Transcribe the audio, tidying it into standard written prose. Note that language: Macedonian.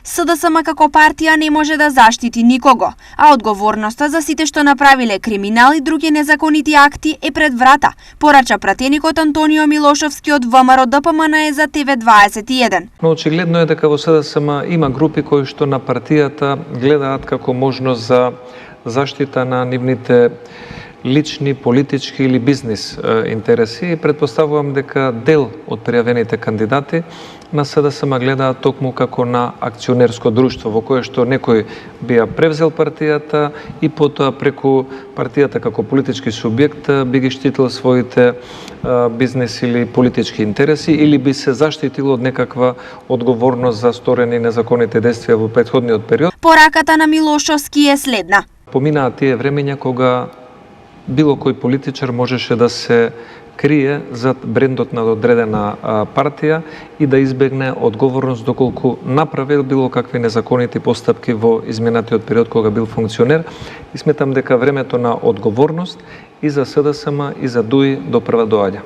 СДСМ како партија не може да заштити никого, а одговорноста за сите што направиле криминал и други незаконити акти е пред врата, порача пратеникот Антонио Милошовски од ВМРО ДПМН за ТВ21. Но очигледно е дека во СДСМ има групи кои што на партијата гледаат како можност за заштита на нивните лични, политички или бизнис интереси и предпоставувам дека дел од пријавените кандидати на СДСМ гледаат токму како на акционерско друштво во кое што некој би ја превзел партијата и потоа преку партијата како политички субјект би ги штитил своите бизнес или политички интереси или би се заштитил од некаква одговорност за сторени незаконите действија во претходниот период. Пораката на Милошовски е следна. Поминаа тие времења кога било кој политичар можеше да се крие зад брендот на одредена партија и да избегне одговорност доколку направил било какви незаконити постапки во изминатиот период кога бил функционер. И сметам дека времето на одговорност и за СДСМ и за ДУИ допрва доаѓа.